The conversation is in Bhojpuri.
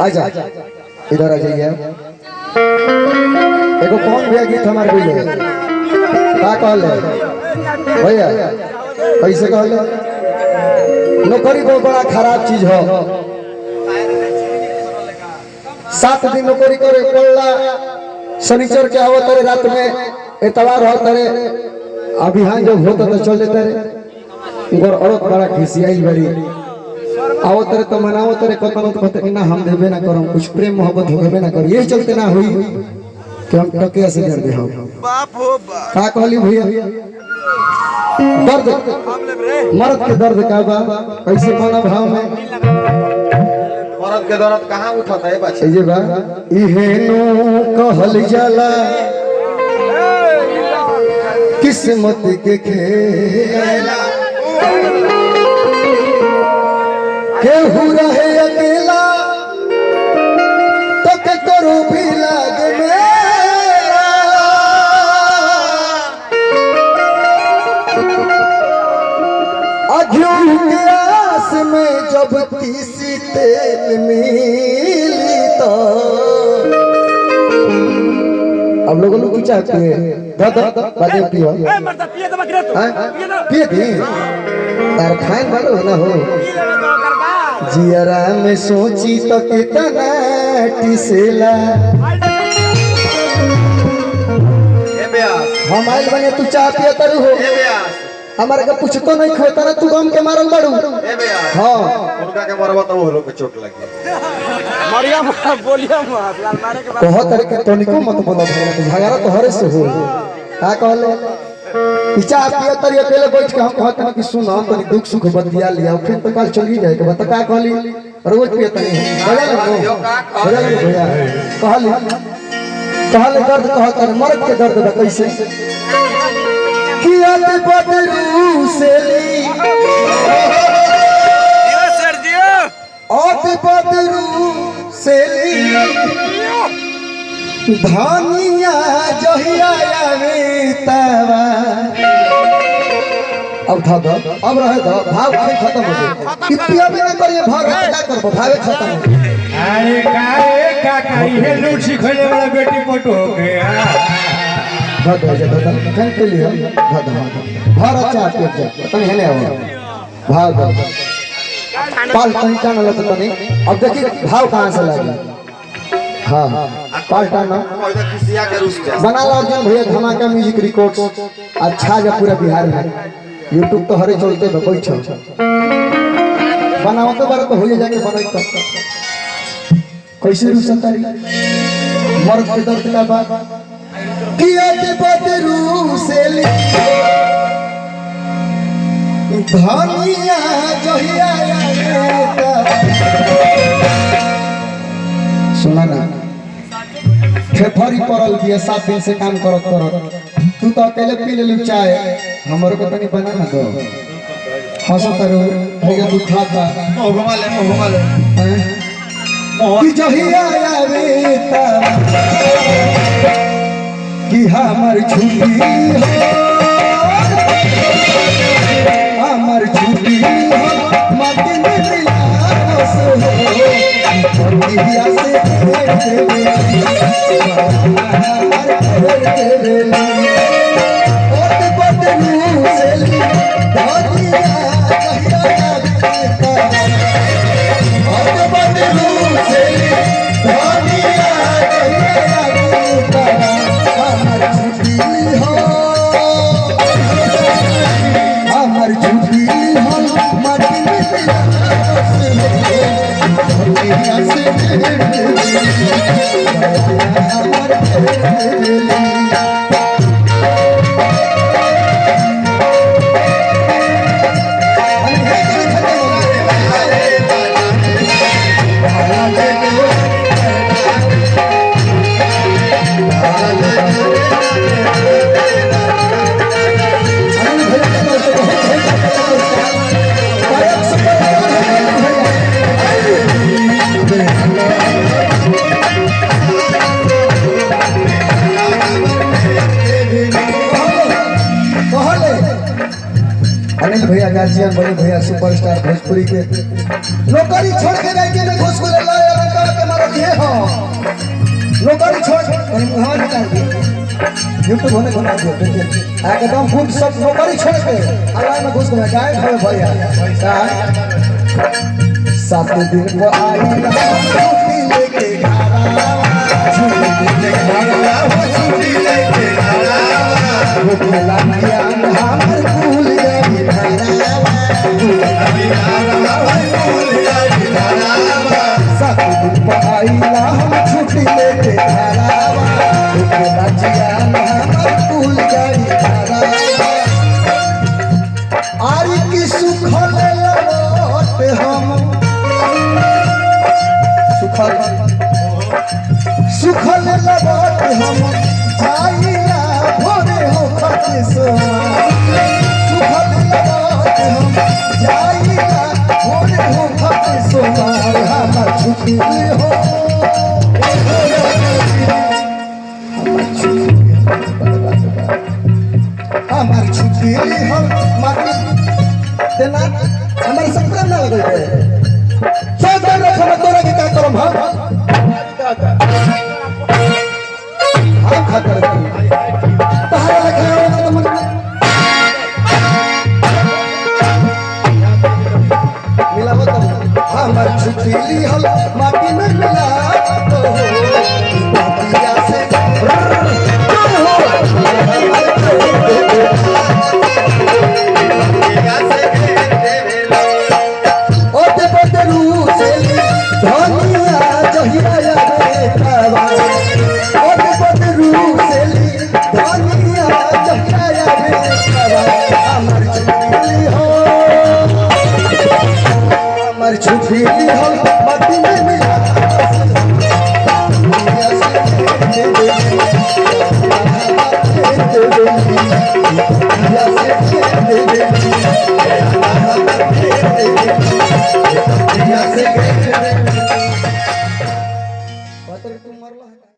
आजा इधर आ जाइए। एगो कौन भैया गीत हमारे बोले का कहले भैया कैसे कहले नौकरी बहुत बड़ा खराब चीज हो। 7 दिन नौकरी करे पड़ला शनिचर के आवो तेरे रात में एतवार हो तेरे अभियान जब होता तो चल देते रे इधर औरत बड़ा खिसियाई बड़ी आओ तेरे तो मनाओ तेरे कतनो तो कहते ना हम देबे ना करम कुछ प्रेम मोहब्बत होबे ना कर यही चलते ना हुई कि हम टके से कर दे हो बाप हो बाप का कहली भैया दर्द मर्द के दर्द का बा कैसे कोना भाव में मर्द के दर्द कहां उठता है बात ये बा इहेनो कहल जाला किस्मत के खेला केहू रहे अकेला तो के करो भी लागे मेरा अजू के आस में जब तीसी तेल मिली तो अब लोगों को चाहते हैं बाजे पियो पिए थी तार खान वालों ना हो जियरा में सोची तो कितना टिसेला हम आइल बने तू चाह पिया तरु हो हमारे का कुछ तो नहीं खोता ना तू गम के मारल बड़ू हां उनका के मरवा तो वो लोग के चोट लगी मरिया बोलिया मारे के बहुत तरह के तनिको मत बोलो झगड़ा तो हरे से हो का कहले पिचा पिया तरी अकेले बैठ के हम कहत कि सुनो तनी दुख सुख बतिया लिया फिर तो कल चली जाए तो बता का कहली रोज पिया तनी बजा लो भैया कहले दर्द कहत मर्द के दर्द बा कैसे किया ते बदरू से ली जियो सर जियो ओत बदरू से ली धानिया जहिया आवे तवा अब था दो अब रहे दो भाव खत्म हो गया कि पिया भी ना करिए भाव क्या करबो भाव खत्म अरे काहे का काई है लूट सिखले वाला बेटी पटो हो गया भद हो जाता था कहीं के लिए भद भारत चाह के जा तनी हेले आओ भाव दो पाल तनी कान लत तनी अब देखिए भाव कहां से लगे हाँ पाल्टा ना बना लो अर्जुन भैया धमाका म्यूजिक रिकॉर्ड अच्छा जा पूरा बिहार में यूट्यूब तो हरे चलते तो कोई छो बनाओ तो बार तो हो जाके बनाई तो कैसे रुसन तारी मर्द के दर्द का बात किया ते बदरू से ली धनिया जहिया सुना ना फेफरी पड़ल दिए 7 दिन से काम करत तू तो अकेले पी ले चाय हमरो को तनी बना ना दो हंसो करो भैया दुखाता घुमा ले कि जहिया आवे ता कि हमर छुट्टी हो हमर छुट्टी हो मत मिला सो दिया से अनिल भैया गार्जियन बड़े भैया सुपरस्टार भोजपुरी के नौकरी छोड़ के गए के घुस को ले मुहां निकाल दी यूट्यूब होने बना दिया देखिए एकदम फुल सब नौकरी छोड़ के हवा में घुस गए गाय खाए भैया सात दिन को आई छुट्टी लेके छुट्टी लेके हमर भूल गई सात दिन को आई हम छुट्टी लेके आरी की सुखल लौट हम सुखल लौट हम जाइया भोरे हो खते सोमा सुखल लौट हम जाइया भोरे हो खते सोमा हमर छुट्टी हो हमार छुट्टी हम माटी देना हमारे सपना ना लगे है सब दिन रख हम तोरा के का करम हम खतर तहरा लगे हो तो मन मिलावो तो हमार छुट्टी हम माटी में मिला तो पिया से छुट्टी हम माटी में मिला से